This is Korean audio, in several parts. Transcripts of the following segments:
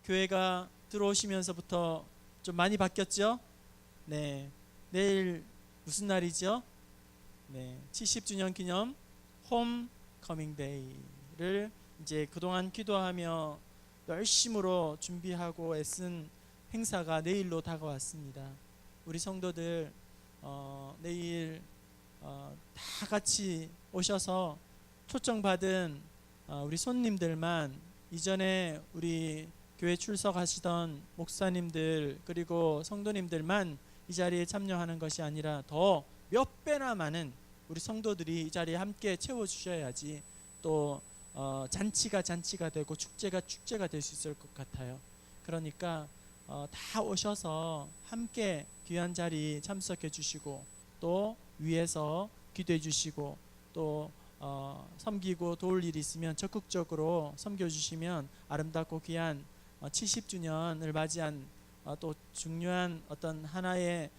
교회가 들어오시면서부터 좀 많이 바뀌었죠? 네. 내일 무슨 날이죠? 네. 70주년 기념 홈커밍 데이를 이제 그동안 기도하며 열심으로 준비하고 애쓴 행사가 내일로 다가왔습니다. 우리 성도들 내일 다 같이 오셔서 초청받은 우리 손님들만, 이전에 우리 교회 출석하시던 목사님들 그리고 성도님들만 이 자리에 참여하는 것이 아니라 더 몇 배나 많은 우리 성도들이 이 자리에 함께 채워주셔야지 또 잔치가 되고 축제가 될 수 있을 것 같아요. 그러니까 다 오셔서 함께 귀한 자리 참석해 주시고 또 위에서 기도해 주시고 또 섬기고 도울 일이 있으면 적극적으로 섬겨주시면 아름답고 귀한 70주년을 맞이한 또 중요한 어떤 하나의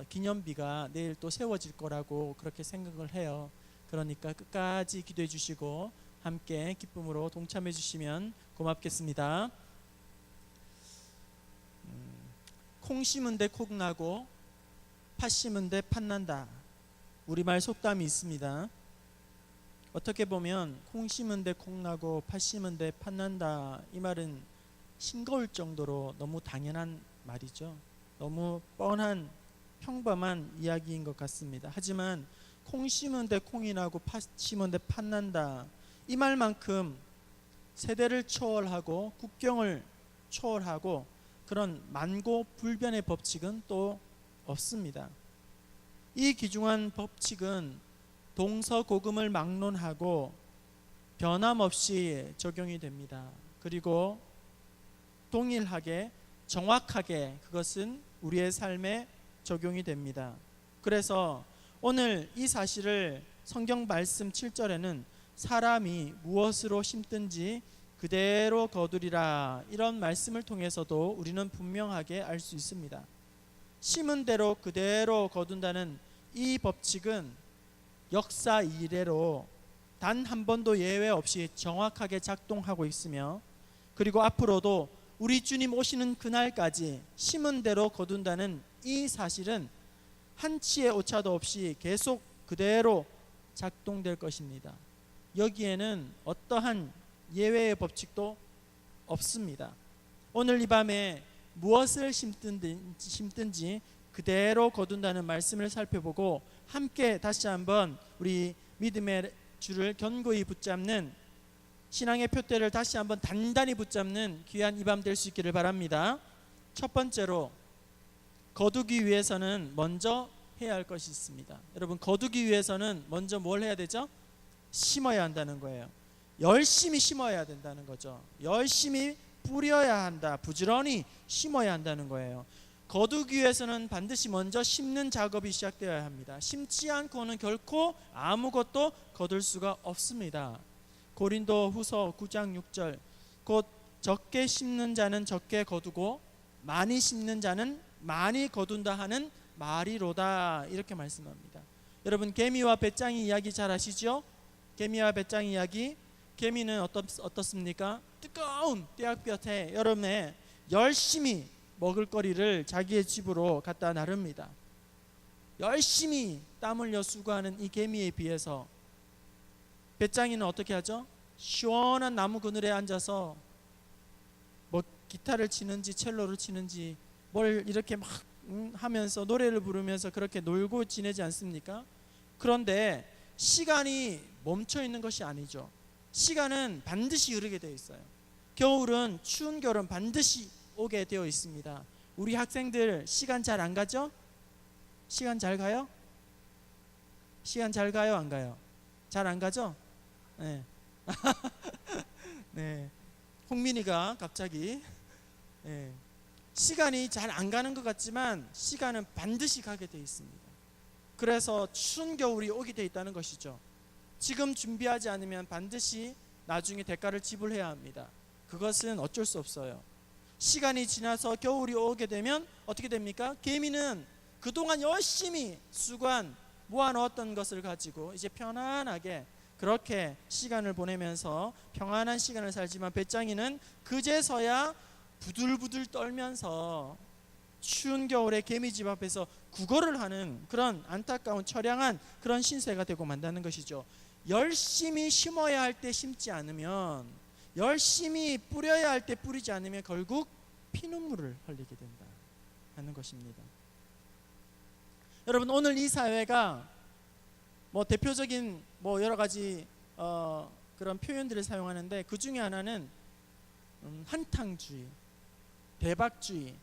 기념비가 내일 또 세워질 거라고 그렇게 생각을 해요. 그러니까 끝까지 기도해 주시고 함께 기쁨으로 동참해 주시면 고맙겠습니다. 콩 심은 데 콩 나고 팥 심은 데 팥 난다. 우리말 속담이 있습니다. 어떻게 보면 콩 심은 데 콩 나고 팥 심은 데 팥 난다, 이 말은 싱거울 정도로 너무 당연한 말이죠. 너무 뻔한 평범한 이야기인 것 같습니다. 하지만 콩 심은 데 콩이 나고 팥 심은 데 팥 난다, 이 말만큼 세대를 초월하고 국경을 초월하고 그런 만고불변의 법칙은 또 없습니다. 이 귀중한 법칙은 동서고금을 막론하고 변함없이 적용이 됩니다. 그리고 동일하게 정확하게 그것은 우리의 삶에 적용이 됩니다. 그래서 오늘 이 사실을 성경 말씀 7절에는 사람이 무엇으로 심든지 그대로 거두리라, 이런 말씀을 통해서도 우리는 분명하게 알 수 있습니다. 심은 대로 그대로 거둔다는 이 법칙은 역사 이래로 단 한 번도 예외 없이 정확하게 작동하고 있으며, 그리고 앞으로도 우리 주님 오시는 그날까지 심은 대로 거둔다는 이 사실은 한치의 오차도 없이 계속 그대로 작동될 것입니다. 여기에는 어떠한 예외의 법칙도 없습니다. 오늘 이 밤에 무엇을 심든지 그대로 거둔다는 말씀을 살펴보고 함께 다시 한번 우리 믿음의 줄을 견고히 붙잡는, 신앙의 표대를 다시 한번 단단히 붙잡는 귀한 이 밤 될 수 있기를 바랍니다. 첫 번째로 거두기 위해서는 먼저 해야 할 것이 있습니다. 여러분, 거두기 위해서는 먼저 뭘 해야 되죠? 심어야 한다는 거예요. 열심히 심어야 된다는 거죠. 열심히 뿌려야 한다. 부지런히 심어야 한다는 거예요. 거두기 위해서는 반드시 먼저 심는 작업이 시작되어야 합니다. 심지 않고는 결코 아무것도 거둘 수가 없습니다. 고린도 후서 9장 6절, 곧 적게 심는 자는 적게 거두고 많이 심는 자는 많이 거둔다 하는 말이로다, 이렇게 말씀합니다. 여러분, 개미와 배짱이 이야기 잘 아시죠? 개미와 배짱이 이야기. 개미는 어떻습니까? 뜨거운 떼약볕에 여름에 열심히 먹을거리를 자기의 집으로 갖다 나릅니다. 열심히 땀 흘려 수고하는 이 개미에 비해서 배짱이는 어떻게 하죠? 시원한 나무 그늘에 앉아서 뭐 기타를 치는지 첼로를 치는지 뭘 이렇게 막 하면서 노래를 부르면서 그렇게 놀고 지내지 않습니까? 그런데 시간이 멈춰 있는 것이 아니죠. 시간은 반드시 흐르게 되어 있어요. 겨울은, 추운 겨울은 반드시 오게 되어 있습니다. 우리 학생들 시간 잘 안 가죠? 시간 잘 가요? 시간 잘 가요, 안 가요? 잘 안 가죠? 네. 네. 홍민이가 갑자기 시간이 잘 안 가는 것 같지만 시간은 반드시 가게 되어 있습니다. 그래서 추운 겨울이 오게 되어 있다는 것이죠. 지금 준비하지 않으면 반드시 나중에 대가를 지불해야 합니다. 그것은 어쩔 수 없어요. 시간이 지나서 겨울이 오게 되면 어떻게 됩니까? 개미는 그동안 열심히 수고한 모아놓았던 것을 가지고 이제 편안하게 그렇게 시간을 보내면서 평안한 시간을 살지만 배짱이는 그제서야 부들부들 떨면서 추운 겨울에 개미집 앞에서 구걸을 하는 그런 안타까운 처량한 그런 신세가 되고 만다는 것이죠. 열심히 심어야 할 때 심지 않으면, 열심히 뿌려야 할 때 뿌리지 않으면 결국 피눈물을 흘리게 된다 하는 것입니다. 여러분, 오늘 이 사회가 대표적인 여러 가지 그런 표현들을 사용하는데, 그 중에 하나는 한탕주의, 대박주의,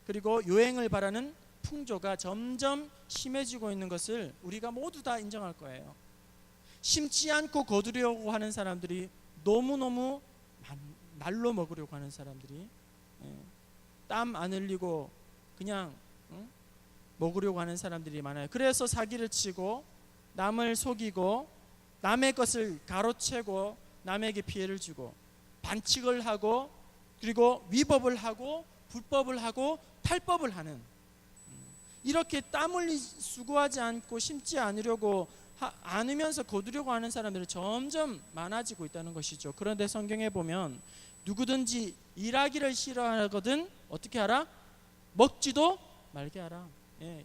그리고 요행을 바라는 풍조가 점점 심해지고 있는 것을 우리가 모두 다 인정할 거예요. 심지 않고 거두려고 하는 사람들이 너무너무 날로 먹으려고 하는 사람들이, 땀 안 흘리고 그냥 먹으려고 하는 사람들이 많아요. 그래서 사기를 치고 남을 속이고 남의 것을 가로채고 남에게 피해를 주고 반칙을 하고, 그리고 위법을 하고 불법을 하고 탈법을 하는, 이렇게 땀 흘리 수고하지 않고 심지 않으려고 않으면서 거두려고 하는 사람들이 점점 많아지고 있다는 것이죠. 그런데 성경에 보면 누구든지 일하기를 싫어하거든 어떻게 하라? 먹지도 말게 하라.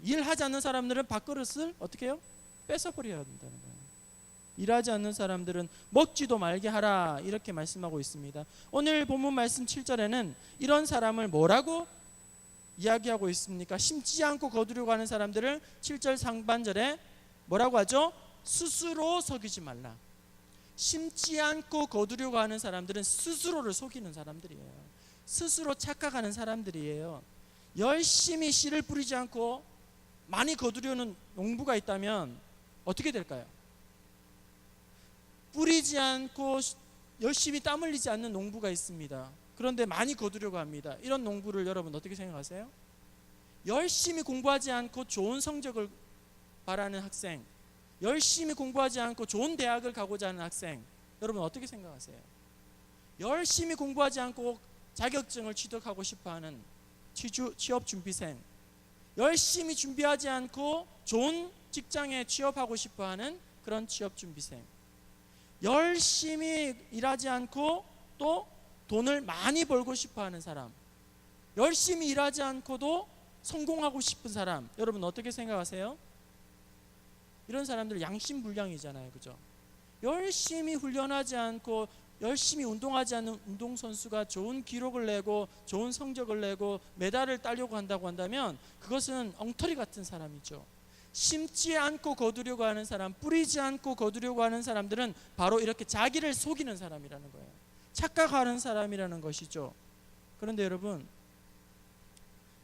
일하지 않는 사람들은 밥그릇을 어떻게 해요? 뺏어버려야 된다는 거예요. 일하지 않는 사람들은 먹지도 말게 하라, 이렇게 말씀하고 있습니다. 오늘 본문 말씀 7절에는 이런 사람을 뭐라고 이야기하고 있습니까? 심지 않고 거두려고 하는 사람들을 7절 상반절에 뭐라고 하죠? 스스로 속이지 말라. 심지 않고 거두려고 하는 사람들은 스스로를 속이는 사람들이에요. 스스로 착각하는 사람들이에요. 열심히 씨를 뿌리지 않고 많이 거두려는 농부가 있다면 어떻게 될까요? 뿌리지 않고 열심히 땀 흘리지 않는 농부가 있습니다. 그런데 많이 거두려고 합니다. 이런 농부를 여러분 어떻게 생각하세요? 열심히 공부하지 않고 좋은 성적을 바라는 학생, 열심히 공부하지 않고 좋은 대학을 가고자 하는 학생, 여러분 어떻게 생각하세요? 열심히 공부하지 않고 자격증을 취득하고 싶어하는 취업준비생, 열심히 준비하지 않고 좋은 직장에 취업하고 싶어하는 그런 취업준비생, 열심히 일하지 않고 또 돈을 많이 벌고 싶어하는 사람, 열심히 일하지 않고도 성공하고 싶은 사람, 여러분 어떻게 생각하세요? 이런 사람들 양심불량이잖아요, 그죠? 열심히 훈련하지 않고 열심히 운동하지 않는 운동선수가 좋은 기록을 내고 좋은 성적을 내고 메달을 따려고 한다고 한다면 그것은 엉터리 같은 사람이죠. 심지 않고 거두려고 하는 사람, 뿌리지 않고 거두려고 하는 사람들은 바로 이렇게 자기를 속이는 사람이라는 거예요. 착각하는 사람이라는 것이죠. 그런데 여러분,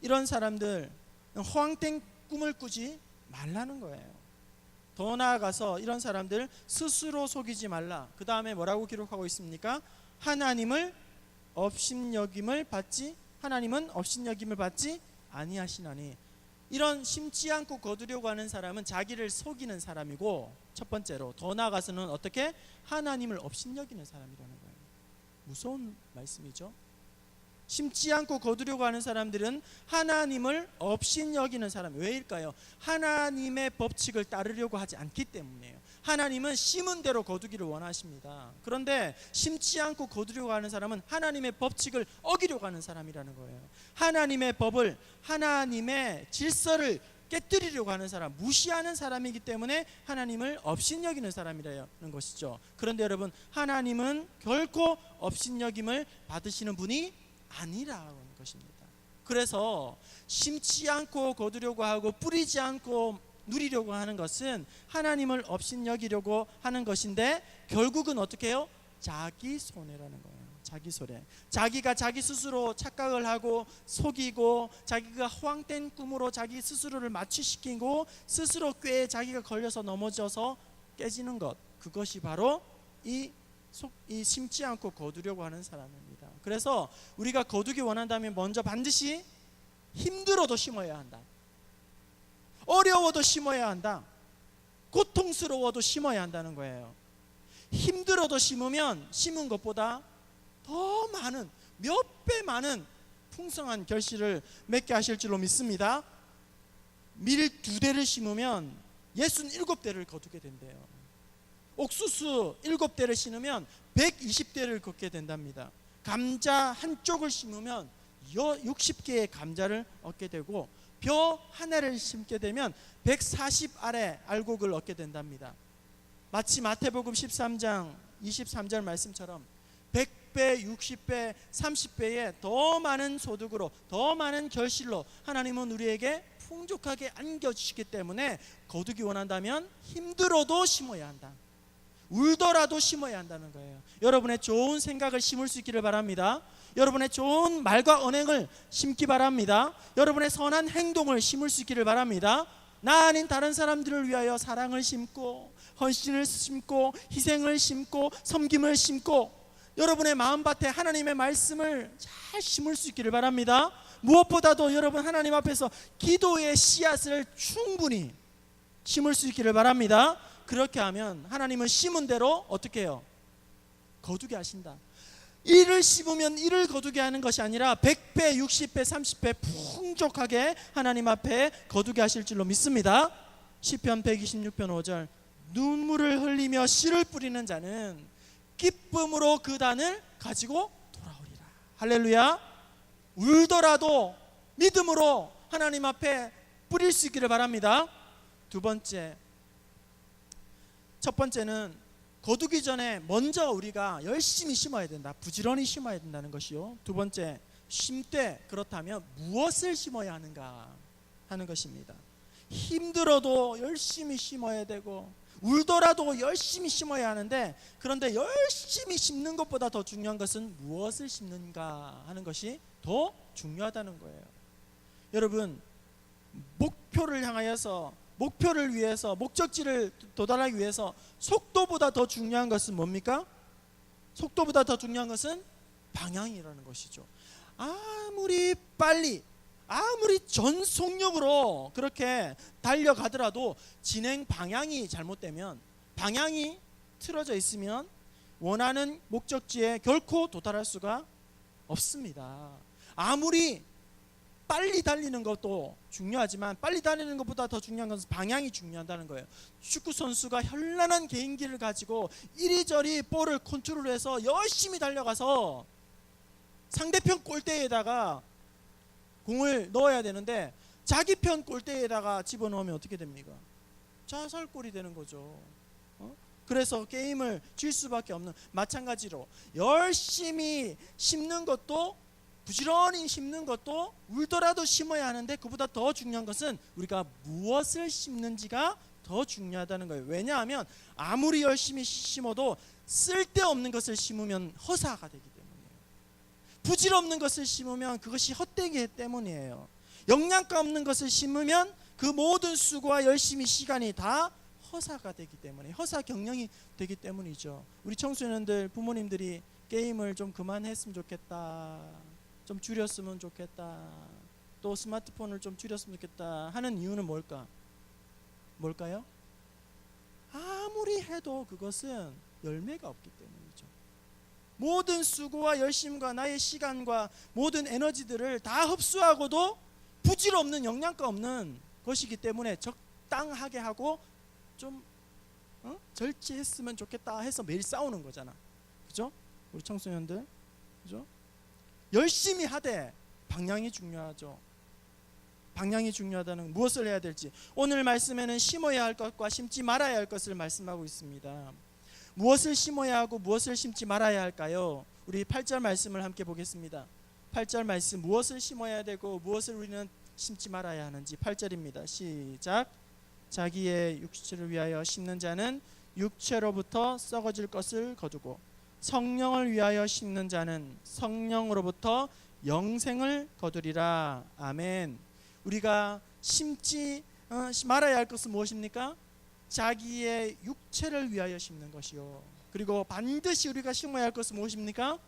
이런 사람들 허황된 꿈을 꾸지 말라는 거예요. 더 나아가서 이런 사람들 스스로 속이지 말라. 그 다음에 뭐라고 기록하고 있습니까? 하나님은 업신여김을 받지 아니하시나니. 이런 심지 않고 거두려고 하는 사람은 자기를 속이는 사람이고, 첫 번째로 더 나아가서는 어떻게? 하나님을 업신여기는 사람이라는 거예요. 무서운 말씀이죠. 심지 않고 거두려고 하는 사람들은 하나님을 업신여기는 사람. 왜일까요? 하나님의 법칙을 따르려고 하지 않기 때문이에요. 하나님은 심은 대로 거두기를 원하십니다. 그런데 심지 않고 거두려고 하는 사람은 하나님의 법칙을 어기려고 하는 사람이라는 거예요. 하나님의 법을, 하나님의 질서를 깨뜨리려고 하는 사람, 무시하는 사람이기 때문에 하나님을 업신여기는 사람이라는 것이죠. 그런데 여러분, 하나님은 결코 업신여김을 받으시는 분이 아니라는 것입니다. 그래서 심지 않고 거두려고 하고 뿌리지 않고 누리려고 하는 것은 하나님을 업신여기려고 하는 것인데, 결국은 어떻게 해요? 자기 손해라는 거예요. 자기 손해. 자기가 자기 스스로 착각을 하고 속이고, 자기가 허황된 꿈으로 자기 스스로를 마취시키고 스스로 꾀에 자기가 걸려서 넘어져서 깨지는 것, 그것이 바로 이 심지 않고 거두려고 하는 사람입니다. 그래서 우리가 거두기 원한다면 먼저 반드시 힘들어도 심어야 한다. 어려워도 심어야 한다. 고통스러워도 심어야 한다는 거예요. 힘들어도 심으면 심은 것보다 더 많은, 몇 배 많은 풍성한 결실을 맺게 하실 줄로 믿습니다. 밀 2대를 심으면 67대를 거두게 된대요. 옥수수 7대를 심으면 120대를 걷게 된답니다. 감자 한쪽을 심으면 60개의 감자를 얻게 되고 벼 하나를 심게 되면 140알의 알곡을 얻게 된답니다. 마치 마태복음 13장 23절 말씀처럼 100배, 60배, 30배의 더 많은 소득으로, 더 많은 결실로 하나님은 우리에게 풍족하게 안겨주시기 때문에 거두기 원한다면 힘들어도 심어야 한다. 울더라도 심어야 한다는 거예요. 여러분의 좋은 생각을 심을 수 있기를 바랍니다. 여러분의 좋은 말과 언행을 심기 바랍니다. 여러분의 선한 행동을 심을 수 있기를 바랍니다. 나 아닌 다른 사람들을 위하여 사랑을 심고, 헌신을 심고, 희생을 심고, 섬김을 심고, 여러분의 마음밭에 하나님의 말씀을 잘 심을 수 있기를 바랍니다. 무엇보다도 여러분 하나님 앞에서 기도의 씨앗을 충분히 심을 수 있기를 바랍니다. 그렇게 하면 하나님은 심은 대로 어떻게 해요? 거두게 하신다. 이를 심으면 이를 거두게 하는 것이 아니라 100배, 60배, 30배 풍족하게 하나님 앞에 거두게 하실 줄로 믿습니다. 시편 126편 5절, 눈물을 흘리며 씨를 뿌리는 자는 기쁨으로 그 단을 가지고 돌아오리라. 할렐루야. 울더라도 믿음으로 하나님 앞에 뿌릴 수 있기를 바랍니다. 두 번째, 첫 번째는 거두기 전에 먼저 우리가 열심히 심어야 된다. 부지런히 심어야 된다는 것이요. 두 번째, 심되 그렇다면 무엇을 심어야 하는가 하는 것입니다. 힘들어도 열심히 심어야 되고 울더라도 열심히 심어야 하는데, 그런데 열심히 심는 것보다 더 중요한 것은 무엇을 심는가 하는 것이 더 중요하다는 거예요. 여러분, 목표를 향하여서, 목표를 위해서, 목적지를 도달하기 위해서 속도보다 더 중요한 것은 뭡니까? 속도보다 더 중요한 것은 방향이라는 것이죠. 아무리 빨리, 아무리 전속력으로 그렇게 달려가더라도 진행 방향이 잘못되면, 방향이 틀어져 있으면 원하는 목적지에 결코 도달할 수가 없습니다. 아무리 빨리 달리는 것도 중요하지만 빨리 달리는 것보다 더 중요한 것은 방향이 중요하다는 거예요. 축구 선수가 현란한 개인기를 가지고 이리저리 볼을 컨트롤해서 열심히 달려가서 상대편 골대에다가 공을 넣어야 되는데 자기 편 골대에다가 집어넣으면 어떻게 됩니까? 자살골이 되는 거죠. 그래서 게임을 질 수밖에 없는, 마찬가지로 열심히 심는 것도, 부지런히 심는 것도 울더라도 심어야 하는데, 그보다 더 중요한 것은 우리가 무엇을 심는지가 더 중요하다는 거예요. 왜냐하면 아무리 열심히 심어도 쓸데없는 것을 심으면 허사가 되기 때문이에요. 부질없는 것을 심으면 그것이 헛되기 때문이에요. 영양가 없는 것을 심으면 그 모든 수고와 열심히 시간이 다 허사가 되기 때문에, 허사 경영이 되기 때문이죠. 우리 청소년들, 부모님들이 게임을 좀 그만했으면 좋겠다, 좀 줄였으면 좋겠다, 또 스마트폰을 좀 줄였으면 좋겠다 하는 이유는 뭘까요? 아무리 해도 그것은 열매가 없기 때문이죠. 모든 수고와 열심과 나의 시간과 모든 에너지들을 다 흡수하고도 부질없는, 영양가 없는 것이기 때문에 적당하게 하고 좀 절제했으면 좋겠다 해서 매일 싸우는 거잖아. 그죠? 우리 청소년들, 그죠? 열심히 하되 방향이 중요하죠. 방향이 중요하다는, 무엇을 해야 될지. 오늘 말씀에는 심어야 할 것과 심지 말아야 할 것을 말씀하고 있습니다. 무엇을 심어야 하고 무엇을 심지 말아야 할까요? 우리 8절 말씀을 함께 보겠습니다. 8절 말씀, 무엇을 심어야 되고 무엇을 우리는 심지 말아야 하는지. 8절입니다. 시작. 자기의 육체를 위하여 심는 자는 육체로부터 썩어질 것을 거두고 성령을 위하여 심는 자는 성령으로부터 영생을 거두리라. 아멘. 우리가 심지 말아야 할 것은 무엇입니까? 자기의 육체를 위하여 심는 것이요. 그리고 반드시 우리가 심어야 할 것은 무엇입니까?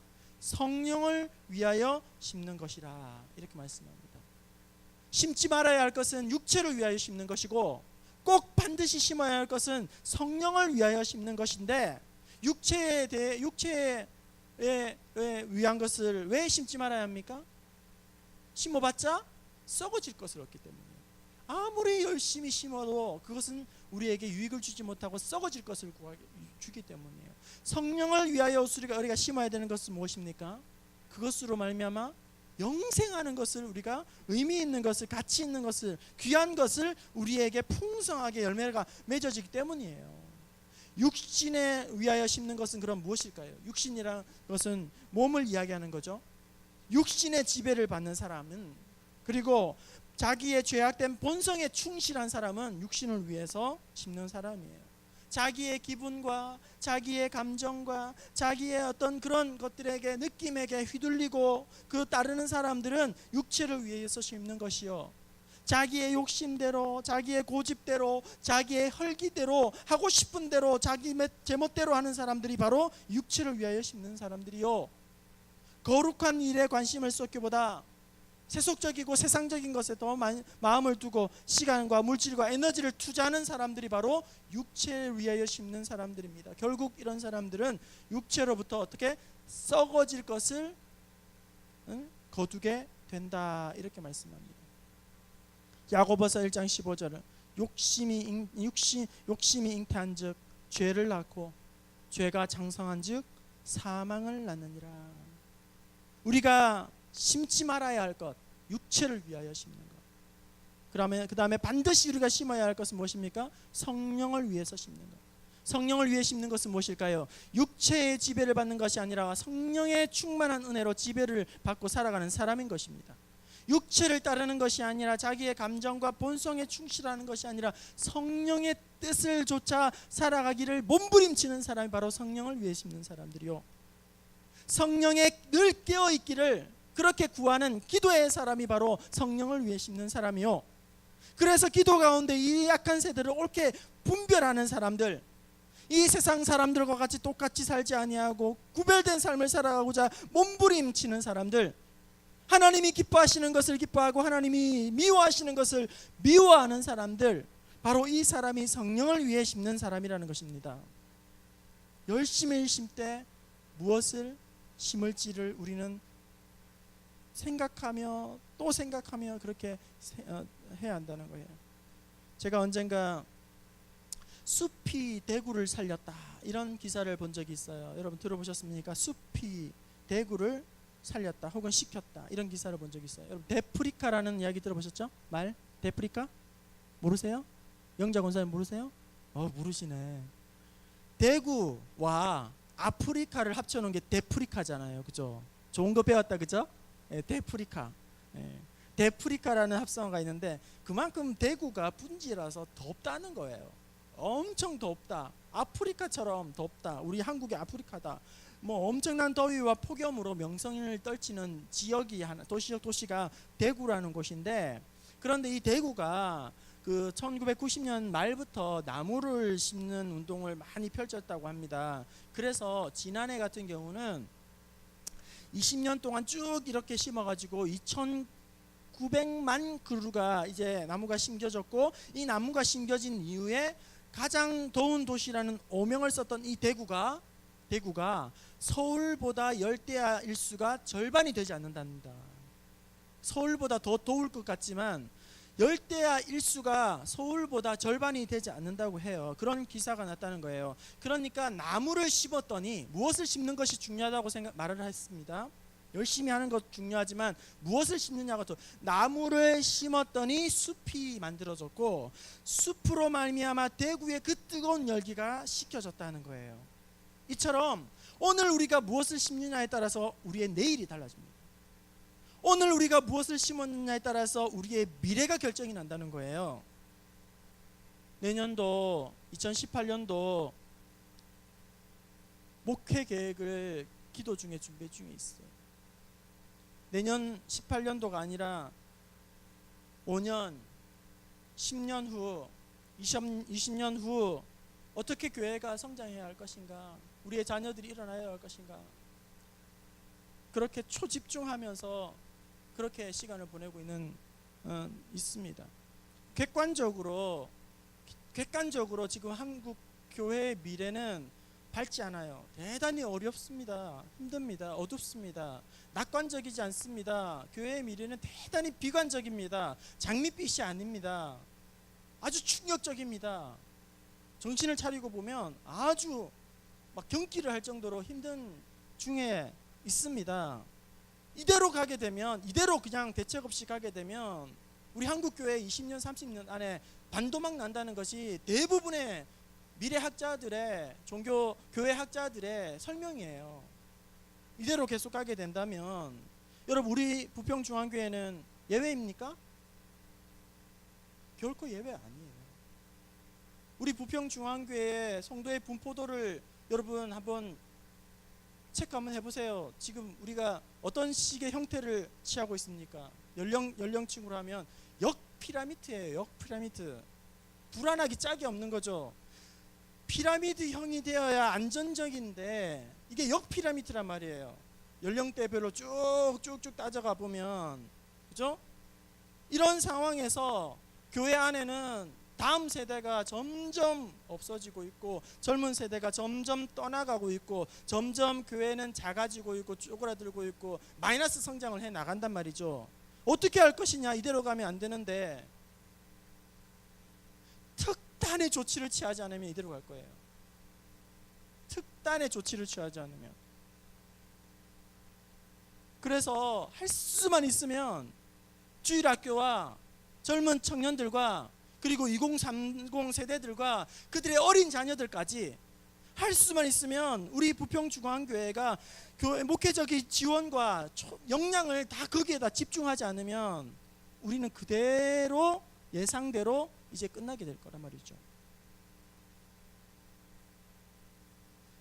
성령을 위하여 심는 것이라. 이렇게 말씀합니다. 심지 말아야 할 것은 육체를 위하여 심는 것이고, 꼭 반드시 심어야 할 것은 성령을 위하여 심는 것인데, 육체에 위한 것을 왜 심지 말아야 합니까? 심어봤자 썩어질 것을 얻기 때문이에요. 아무리 열심히 심어도 그것은 우리에게 유익을 주지 못하고 썩어질 것을 주기 때문이에요. 성령을 위하여 우리가 심어야 되는 것은 무엇입니까? 그것으로 말미암아 영생하는 것을, 우리가 의미 있는 것을, 가치 있는 것을, 귀한 것을 우리에게 풍성하게 열매가 맺어지기 때문이에요. 육신에 위하여 심는 것은 그럼 무엇일까요? 육신이라는 것은 몸을 이야기하는 거죠. 육신의 지배를 받는 사람은, 그리고 자기의 죄악된 본성에 충실한 사람은 육신을 위해서 심는 사람이에요. 자기의 기분과 자기의 감정과 자기의 어떤 그런 것들에게, 느낌에게 휘둘리고 그 따르는 사람들은 육체를 위해서 심는 것이요, 자기의 욕심대로, 자기의 고집대로, 자기의 헐기대로, 하고 싶은 대로 자기 제멋대로 하는 사람들이 바로 육체를 위하여 심는 사람들이요, 거룩한 일에 관심을 쏟기보다 세속적이고 세상적인 것에 더 마음을 두고 시간과 물질과 에너지를 투자하는 사람들이 바로 육체를 위하여 심는 사람들입니다. 결국 이런 사람들은 육체로부터 어떻게 썩어질 것을 거두게 된다, 이렇게 말씀합니다. 야고보서 1장 15절은 욕심이 잉태한즉 죄를 낳고 죄가 장성한즉 사망을 낳느니라. 우리가 심지 말아야 할 것, 육체를 위하여 심는 것. 그 다음에 반드시 우리가 심어야 할 것은 무엇입니까? 성령을 위해서 심는 것. 성령을 위해 심는 것은 무엇일까요? 육체의 지배를 받는 것이 아니라 성령의 충만한 은혜로 지배를 받고 살아가는 사람인 것입니다. 육체를 따르는 것이 아니라, 자기의 감정과 본성에 충실하는 것이 아니라 성령의 뜻을 쫓아 살아가기를 몸부림치는 사람이 바로 성령을 위해 심는 사람들이요, 성령에 늘 깨어있기를 그렇게 구하는 기도의 사람이 바로 성령을 위해 심는 사람이요, 그래서 기도 가운데 이 약한 세대를 옳게 분별하는 사람들, 이 세상 사람들과 같이 똑같이 살지 아니하고 구별된 삶을 살아가고자 몸부림치는 사람들, 하나님이 기뻐하시는 것을 기뻐하고 하나님이 미워하시는 것을 미워하는 사람들, 바로 이 사람이 성령을 위해 심는 사람이라는 것입니다. 열심히 심때 무엇을 심을지를 우리는 생각하며 또 생각하며 그렇게 해야 한다는 거예요. 제가 언젠가 숲이 대구를 살렸다, 이런 기사를 본 적이 있어요. 여러분 들어보셨습니까? 숲이 대구를 살렸다 혹은 시켰다, 이런 기사를 본 적이 있어요. 여러분 데프리카라는 이야기 들어보셨죠? 말 데프리카? 모르세요? 영자 권사님 모르세요? 모르시네. 대구와 아프리카를 합쳐놓은 게 데프리카잖아요, 그죠? 좋은 거 배웠다, 그죠? 데프리카. 데프리카라는 합성어가 있는데 그만큼 대구가 분지라서 덥다는 거예요. 엄청 덥다, 아프리카처럼 덥다, 우리 한국이 아프리카다, 뭐 엄청난 더위와 폭염으로 명성을 떨치는 지역이 하나, 도시가 대구라는 곳인데, 그런데 이 대구가 그 1990년 말부터 나무를 심는 운동을 많이 펼쳤다고 합니다. 그래서 지난해 같은 경우는 20년 동안 쭉 이렇게 심어가지고 2,900만 그루가 이제 나무가 심겨졌고, 이 나무가 심겨진 이후에 가장 더운 도시라는 오명을 썼던 이 대구가 서울보다 열대야 일수가 절반이 되지 않는답니다. 서울보다 더 더울 것 같지만 열대야 일수가 서울보다 절반이 되지 않는다고 해요. 그런 기사가 났다는 거예요. 그러니까 나무를 심었더니, 무엇을 심는 것이 중요하다고 말을 했습니다. 열심히 하는 것 중요하지만 무엇을 심느냐가 더, 나무를 심었더니 숲이 만들어졌고, 숲으로 말미암아 대구의 그 뜨거운 열기가 식혀졌다는 거예요. 이처럼 오늘 우리가 무엇을 심느냐에 따라서 우리의 내일이 달라집니다. 오늘 우리가 무엇을 심었느냐에 따라서 우리의 미래가 결정이 난다는 거예요. 내년도 2018년도 목회 계획을 기도 중에 준비 중에 있어요. 내년 18년도가 아니라 5년, 10년 후, 20년 후 어떻게 교회가 성장해야 할 것인가, 우리의 자녀들이 일어나야 할 것인가, 그렇게 초집중하면서 그렇게 시간을 보내고 있습니다. 객관적으로 지금 한국 교회의 미래는 밝지 않아요. 대단히 어렵습니다. 힘듭니다. 어둡습니다. 낙관적이지 않습니다. 교회의 미래는 대단히 비관적입니다. 장밋빛이 아닙니다. 아주 충격적입니다. 정신을 차리고 보면 아주 막 경기를 할 정도로 힘든 중에 있습니다. 이대로 가게 되면, 이대로 그냥 대책 없이 가게 되면 우리 한국 교회 20년 30년 안에 반도막 난다는 것이 대부분의 미래 학자들의 종교 교회 학자들의 설명이에요. 이대로 계속 가게 된다면 여러분, 우리 부평중앙교회는 예외입니까? 결코 예외 아니에요. 우리 부평중앙교회 성도의 분포도를 여러분 한번 체크 한번 해보세요. 지금 우리가 어떤 식의 형태를 취하고 있습니까? 연령층으로 하면 역피라미드예요. 역피라미드. 불안하기 짝이 없는 거죠. 피라미드형이 되어야 안전적인데 이게 역피라미드란 말이에요. 연령대별로 쭉쭉쭉 따져가 보면, 그죠? 이런 상황에서 교회 안에는 다음 세대가 점점 없어지고 있고 젊은 세대가 점점 떠나가고 있고 점점 교회는 작아지고 있고 쪼그라들고 있고 마이너스 성장을 해 나간단 말이죠. 어떻게 할 것이냐? 이대로 가면 안 되는데 특단의 조치를 취하지 않으면 이대로 갈 거예요. 특단의 조치를 취하지 않으면. 그래서 할 수만 있으면 주일학교와 젊은 청년들과 그리고 2030 세대들과 그들의 어린 자녀들까지 할 수만 있으면 우리 부평중앙교회가 교회 목회적인 지원과 역량을 다 거기에다 집중하지 않으면 우리는 그대로 예상대로 이제 끝나게 될 거란 말이죠.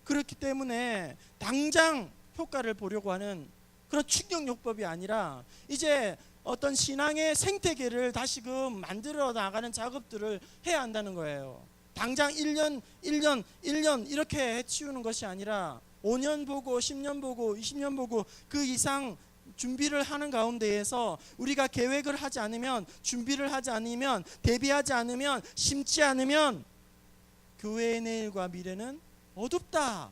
그렇기 때문에 당장 효과를 보려고 하는 그런 충격요법이 아니라 이제 어떤 신앙의 생태계를 다시금 만들어 나가는 작업들을 해야 한다는 거예요. 당장 1년 이렇게 해치우는 것이 아니라 5년 보고 10년 보고 20년 보고 그 이상 준비를 하는 가운데에서 우리가 계획을 하지 않으면, 준비를 하지 않으면, 대비하지 않으면, 심지 않으면 교회의 내일과 미래는 어둡다,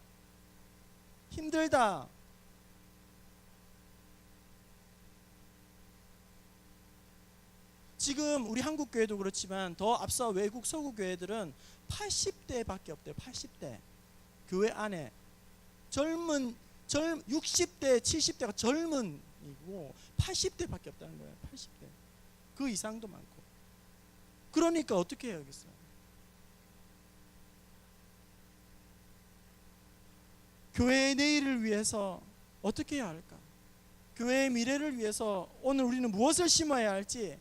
힘들다. 지금 우리 한국 교회도 그렇지만 더 앞서 외국 서구 교회들은 80대밖에 없대요. 80대. 교회 안에 60대, 70대가 젊은이고 80대밖에 없다는 거예요. 80대. 그 이상도 많고. 그러니까 어떻게 해야겠어요? 교회의 내일을 위해서 어떻게 해야 할까? 교회의 미래를 위해서 오늘 우리는 무엇을 심어야 할지,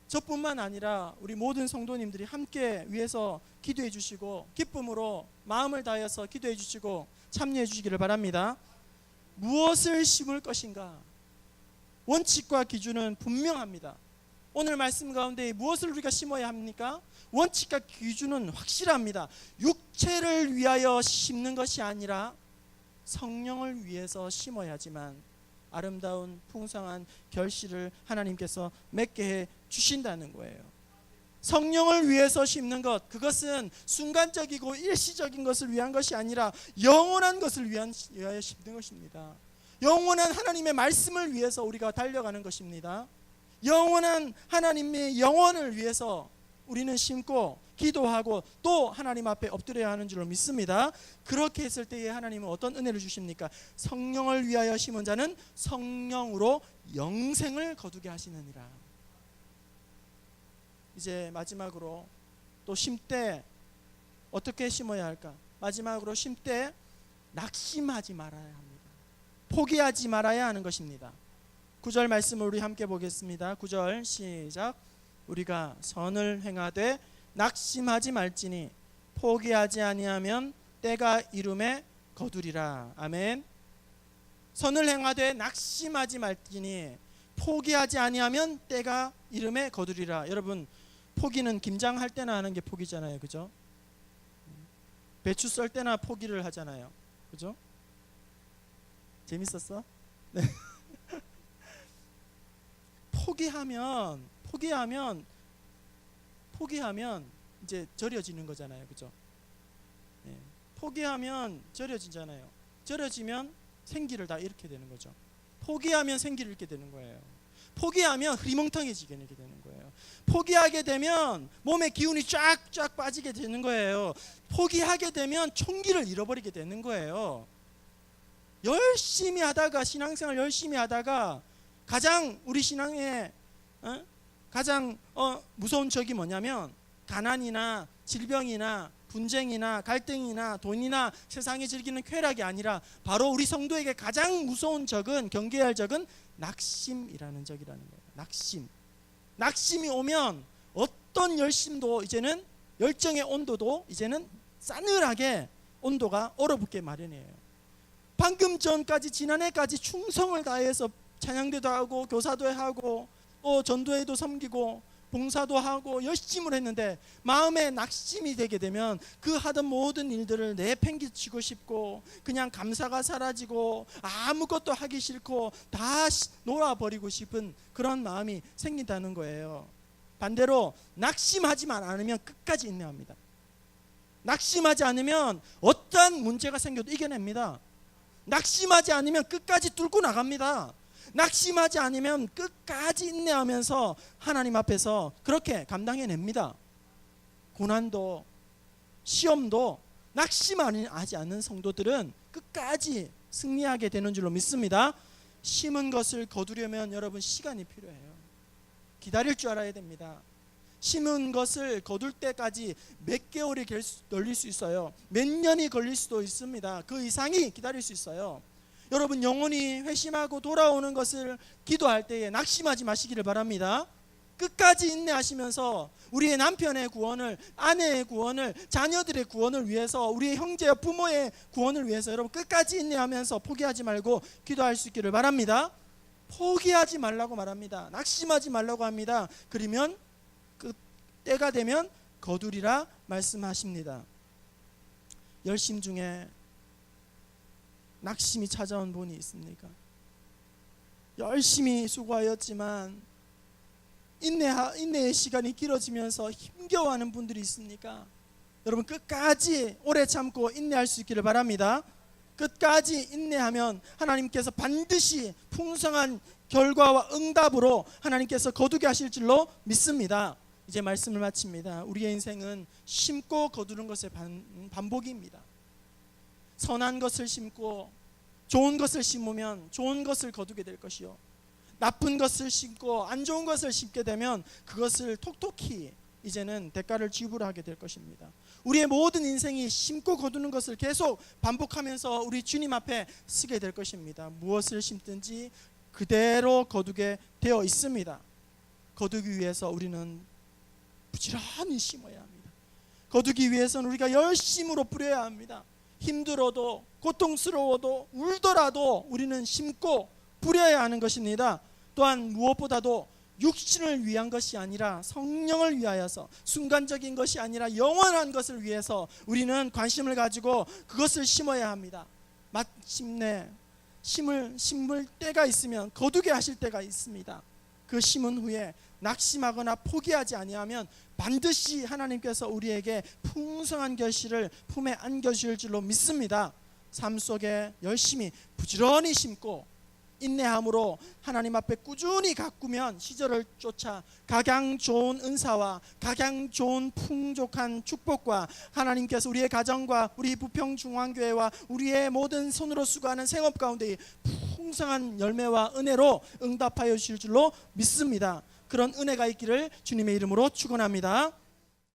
저뿐만 아니라 우리 모든 성도님들이 함께 위해서 기도해 주시고 기쁨으로 마음을 다해서 기도해 주시고 참여해 주시기를 바랍니다. 무엇을 심을 것인가? 원칙과 기준은 분명합니다. 오늘 말씀 가운데 무엇을 우리가 심어야 합니까? 원칙과 기준은 확실합니다. 육체를 위하여 심는 것이 아니라 성령을 위해서 심어야지만 아름다운 풍성한 결실을 하나님께서 맺게 해 주신다는 거예요. 성령을 위해서 심는 것, 그것은 순간적이고 일시적인 것을 위한 것이 아니라 영원한 것을 위하여 심는 것입니다. 영원한 하나님의 말씀을 위해서 우리가 달려가는 것입니다. 영원한 하나님의 영혼을 위해서 우리는 심고 기도하고 또 하나님 앞에 엎드려야 하는 줄로 믿습니다. 그렇게 했을 때에 하나님은 어떤 은혜를 주십니까? 성령을 위하여 심은 자는 성령으로 영생을 거두게 하시느니라. 이제 마지막으로 또 심때 어떻게 심어야 할까? 마지막으로 심때 낙심하지 말아야 합니다. 포기하지 말아야 하는 것입니다. 9절 말씀을 우리 함께 보겠습니다. 9절 시작. 우리가 선을 행하되 낙심하지 말지니 포기하지 아니하면 때가 이름에 거두리라. 아멘. 선을 행하되 낙심하지 말지니 포기하지 아니하면 때가 이름에 거두리라. 여러분, 포기는 김장할 때나 하는 게 포기잖아요. 그죠? 배추 썰 때나 포기를 하잖아요. 그죠? 재밌었어? 네. 포기하면 이제 절여지는 거잖아요. 그죠? 네. 포기하면 절여지잖아요. 절여지면 생기를 다 잃게 되는 거죠. 포기하면 생기를 잃게 되는 거예요. 포기하면 흐리멍텅해지게 되는 거예요. 포기하게 되면 몸의 기운이 쫙쫙 빠지게 되는 거예요. 포기하게 되면 총기를 잃어버리게 되는 거예요. 열심히 하다가 신앙생활 열심히 하다가 가장 우리 신앙에 가장 무서운 적이 뭐냐면 가난이나 질병이나 분쟁이나 갈등이나 돈이나 세상이 즐기는 쾌락이 아니라 바로 우리 성도에게 가장 무서운 적은, 경계해야 할 적은 낙심이라는 적이라는 거예요. 낙심이 오면 어떤 열심도 이제는, 열정의 온도도 이제는 싸늘하게 온도가 얼어붙게 마련이에요. 방금 전까지, 지난해까지 충성을 다해서 찬양대도 하고 교사도 하고 또 전도회도 섬기고 봉사도 하고 열심을 했는데 마음에 낙심이 되게 되면 그 하던 모든 일들을 내팽개치고 싶고 그냥 감사가 사라지고 아무것도 하기 싫고 다 놀아버리고 싶은 그런 마음이 생긴다는 거예요. 반대로 낙심하지만 않으면 끝까지 인내합니다. 낙심하지 않으면 어떠한 문제가 생겨도 이겨냅니다. 낙심하지 않으면 끝까지 뚫고 나갑니다. 낙심하지 않으면 끝까지 인내하면서 하나님 앞에서 그렇게 감당해냅니다. 고난도 시험도 낙심하지 않는 성도들은 끝까지 승리하게 되는 줄로 믿습니다. 심은 것을 거두려면 여러분 시간이 필요해요. 기다릴 줄 알아야 됩니다. 심은 것을 거둘 때까지 몇 개월이 걸릴 수 있어요. 몇 년이 걸릴 수도 있습니다. 그 이상이 기다릴 수 있어요. 여러분 영혼이 회심하고 돌아오는 것을 기도할 때에 낙심하지 마시기를 바랍니다. 끝까지 인내하시면서 우리의 남편의 구원을, 아내의 구원을, 자녀들의 구원을 위해서, 우리의 형제와 부모의 구원을 위해서 여러분 끝까지 인내하면서 포기하지 말고 기도할 수 있기를 바랍니다. 포기하지 말라고 말합니다. 낙심하지 말라고 합니다. 그러면 그 때가 되면 거두리라 말씀하십니다. 열심 중에 낙심이 찾아온 분이 있습니까? 열심히 수고하였지만 인내의 시간이 길어지면서 힘겨워하는 분들이 있습니까? 여러분 끝까지 오래 참고 인내할 수 있기를 바랍니다. 끝까지 인내하면 하나님께서 반드시 풍성한 결과와 응답으로 하나님께서 거두게 하실 줄로 믿습니다. 이제 말씀을 마칩니다. 우리의 인생은 심고 거두는 것의 반복입니다. 선한 것을 심고 좋은 것을 심으면 좋은 것을 거두게 될 것이요, 나쁜 것을 심고 안 좋은 것을 심게 되면 그것을 톡톡히 이제는 대가를 지불하게 될 것입니다. 우리의 모든 인생이 심고 거두는 것을 계속 반복하면서 우리 주님 앞에 서게 될 것입니다. 무엇을 심든지 그대로 거두게 되어 있습니다. 거두기 위해서 우리는 부지런히 심어야 합니다. 거두기 위해서는 우리가 열심으로 뿌려야 합니다. 힘들어도 고통스러워도 울더라도 우리는 심고 뿌려야 하는 것입니다. 또한 무엇보다도 육신을 위한 것이 아니라 성령을 위하여서, 순간적인 것이 아니라 영원한 것을 위해서 우리는 관심을 가지고 그것을 심어야 합니다. 마침내 심을 때가 있으면 거두게 하실 때가 있습니다. 그 심은 후에 낙심하거나 포기하지 아니하면 반드시 하나님께서 우리에게 풍성한 결실을 품에 안겨주실 줄로 믿습니다. 삶 속에 열심히 부지런히 심고 인내함으로 하나님 앞에 꾸준히 가꾸면 시절을 쫓아 각양 좋은 은사와 각양 좋은 풍족한 축복과 하나님께서 우리의 가정과 우리 부평중앙교회와 우리의 모든 손으로 수고하는 생업 가운데 풍성한 열매와 은혜로 응답하여 주실 줄로 믿습니다. 그런 은혜가 있기를 주님의 이름으로 축원합니다.